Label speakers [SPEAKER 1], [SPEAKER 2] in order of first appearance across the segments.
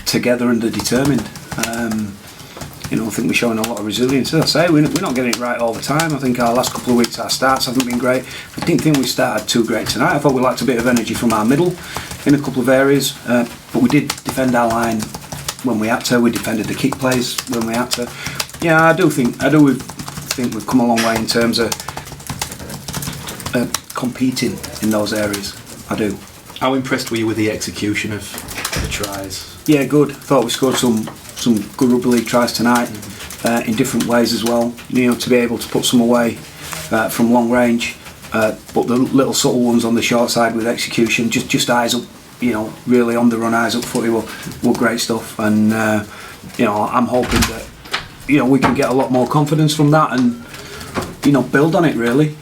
[SPEAKER 1] Together and they're determined. I think we're showing a lot of resilience. As I say, we're not getting it right all the time. I think our last couple of weeks, our starts haven't been great. I didn't think we started too great tonight. I thought we lacked a bit of energy from our middle in a couple of areas, but we did defend our line when we had to. We defended the kick plays when we had to. Yeah, I do think we've come a long way in terms of competing in those areas. I do.
[SPEAKER 2] How impressed were you with the execution of the tries?
[SPEAKER 1] Yeah, good. Thought we scored some good rugby league tries tonight, in different ways as well. To be able to put some away from long range, but the little subtle ones on the short side with execution, just eyes up, really on the run, eyes up footy were great stuff. And I'm hoping that we can get a lot more confidence from that and build on it really.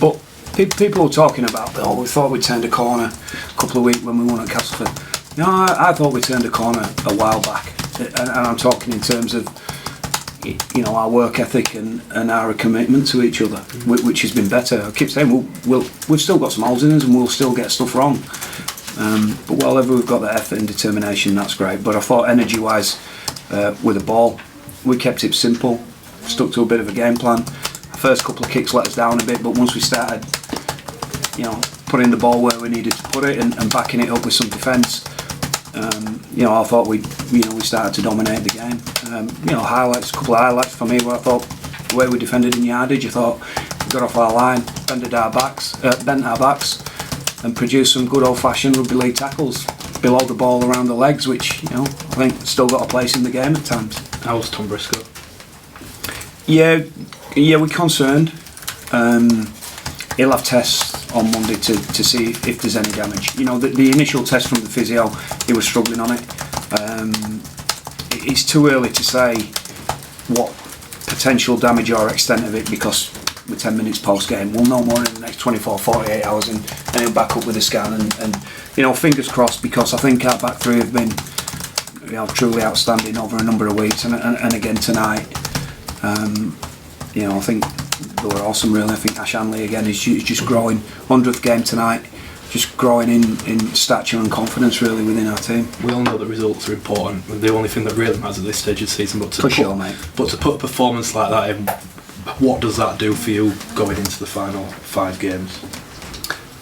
[SPEAKER 1] But people are talking about, we thought we turned a corner a couple of weeks when we won at Castleford. No, I thought we turned a corner a while back, and I'm talking in terms of our work ethic and our commitment to each other, which has been better. I keep saying we've still got some holes in us and we'll still get stuff wrong, but whenever we've got that effort and determination, that's great. But I thought energy wise, with the ball, we kept it simple, stuck to a bit of a game plan. The first couple of kicks let us down a bit, but once we started putting the ball where we needed to put it and backing it up with some defence, I thought we started to dominate the game. A couple of highlights for me where I thought the way we defended in yardage, I thought we got off our line, bent our backs, and produced some good old-fashioned rugby league tackles below the ball around the legs, which I think still got a place in the game at times.
[SPEAKER 2] How was Tom Briscoe?
[SPEAKER 1] Yeah, we're concerned. He'll have tests on Monday to see if there's any damage. The initial test from the physio, he was struggling on it. It's too early to say what potential damage or extent of it, because we're 10 minutes post game. We'll know more in the next 24, 48 hours, and he'll back up with a scan. And fingers crossed, because I think our back three have been truly outstanding over a number of weeks, and again tonight. I think they were awesome really. I think Ash Hanley again is just growing. 100th game tonight, just growing in stature and confidence really within our team.
[SPEAKER 2] We all know that results are important. The only thing that really matters at this stage of the season, but to put a performance like that in, what does that do for you going into the final 5 games?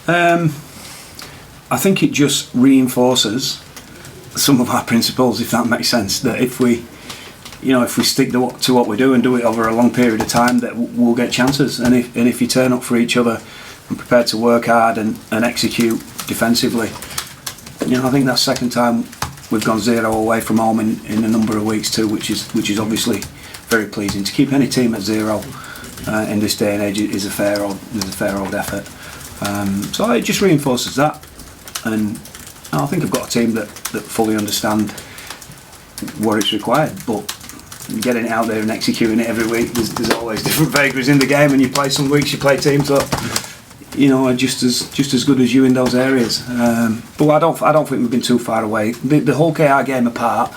[SPEAKER 1] I think it just reinforces some of our principles, if that makes sense. That if we stick to what we do and do it over a long period of time, that we'll get chances. And if you turn up for each other and prepared to work hard and execute defensively, I think that's second time we've gone 0 away from home in a number of weeks too, which is obviously very pleasing. To keep any team at 0 in this day and age is a fair old effort. So it just reinforces that, and I think I've got a team that fully understand what it's required, but getting it out there and executing it every week, there's always different vagaries in the game, and you play some weeks, you play teams that are just as good as you in those areas. But I don't think we've been too far away. The whole KR game apart,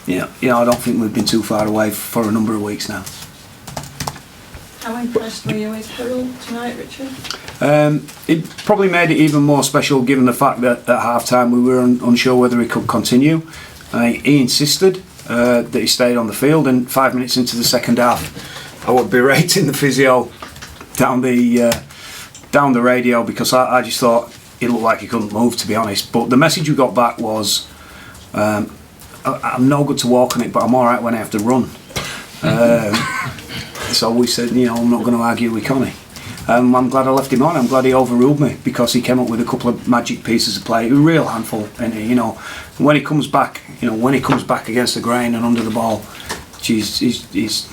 [SPEAKER 1] I don't think we've been too far away for a number of weeks now.
[SPEAKER 3] How impressed were you with Hurrell tonight, Richard?
[SPEAKER 1] It probably made it even more special given the fact that at half time we were unsure whether he could continue. He insisted that he stayed on the field, and 5 minutes into the second half I was berating the physio down the radio because I just thought it looked like he couldn't move, to be honest. But the message we got back was, I'm no good to walk on it, but I'm alright when I have to run. So we said, I'm not going to argue with Connie. I'm glad I left him on. I'm glad he overruled me, because he came up with a couple of magic pieces of play. A real handful, and when he comes back, against the grain and under the ball, he's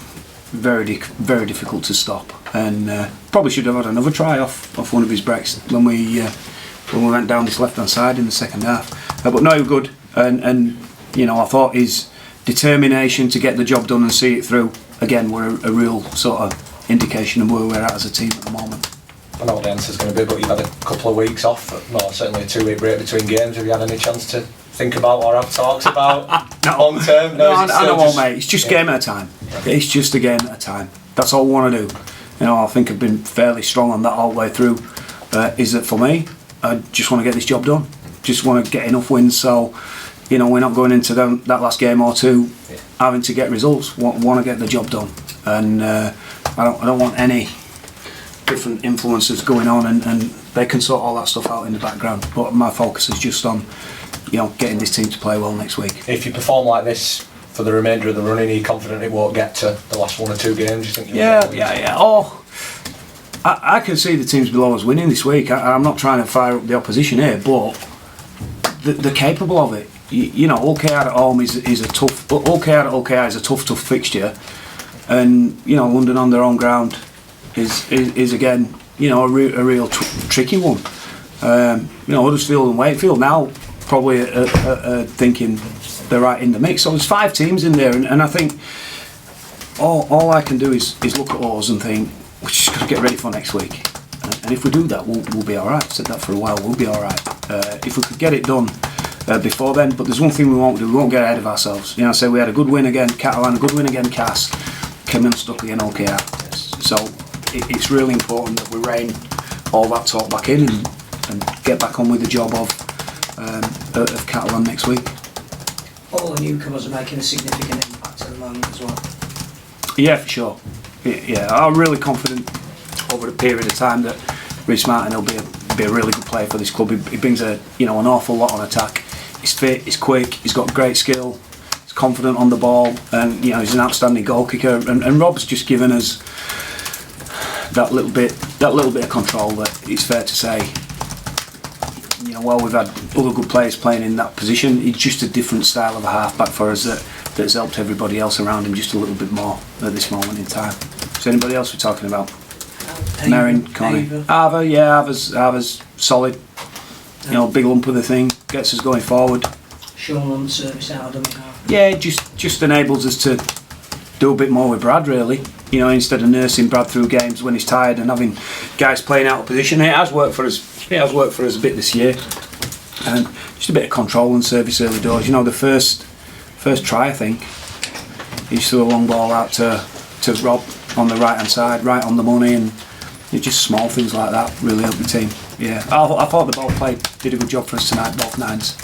[SPEAKER 1] very, very difficult to stop. And probably should have had another try off one of his breaks when we went down this left hand side in the second half. But no, good, and I thought his determination to get the job done and see it through again were a real sort of indication of where we're at as a team at the moment.
[SPEAKER 4] I know what the answer's going to be, but you've had a couple of weeks off, well, certainly a 2-week break between games. Have you had any chance to think about or have talks about long term?
[SPEAKER 1] No, I know, mate. It's just a game at a time. It's just a game at a time. That's all we want to do. I think I've been fairly strong on that all the way through. Is that for me? I just want to get this job done. Just want to get enough wins so you know, we're not going into that last game or two having to get results. Want to get the job done, and I don't want any different influences going on, and they can sort all that stuff out in the background. But my focus is just on, you know, getting this team to play well next week.
[SPEAKER 4] If you perform like this for the remainder of the running, are you confident it won't get to the last 1 or 2 games? You think?
[SPEAKER 1] Yeah. Oh, I can see the teams below us winning this week. I'm not trying to fire up the opposition here, but they're capable of it. You know, OKR at home is a tough. OKR at OKR is a tough fixture, and you know, London on their own ground is again, you know, a real tricky one. You know, Huddersfield and Wakefield now probably are thinking they're right in the mix. So there's 5 teams in there, and I think all I can do is look at us and think we're just got to get ready for next week. And if we do that, we'll be all right. I've said that for a while. We'll be all right. If we could get it done before then. But there's one thing we won't do. We won't get ahead of ourselves. You know, I say we had a good win again, Catalan, a good win again, Cass, came unstuck again, OKR. So it's really important that we rein all that talk back in and get back on with the job of Catalan next week.
[SPEAKER 5] All the newcomers are making a significant impact at the moment as well.
[SPEAKER 1] Yeah, for sure. Yeah, I'm really confident over the period of time that Rhys Martin will be a really good player for this club. He brings an awful lot on attack. He's fit, he's quick, he's got great skill, he's confident on the ball, and you know, he's an outstanding goal kicker. And Rob's just given us that little bit of control that it's fair to say. You know, while we've had other good players playing in that position, it's just a different style of a half-back for us that's helped everybody else around him just a little bit more at this moment in time. Is there anybody else we're talking about? Merrin, Connie, Ava's solid. You know, big lump of the thing, gets us going forward.
[SPEAKER 5] Sean on the service out of them.
[SPEAKER 1] Yeah, it just enables us to do a bit more with Brad, really. You know, instead of nursing Brad through games when he's tired and having guys playing out of position. It has worked for us. It has worked for us a bit this year. And just a bit of control and service early doors. You know, the first try, I think, he just threw a long ball out to Rob on the right hand side, right on the money, and just small things like that really helped the team. Yeah, I thought the ball played did a good job for us tonight, both nines.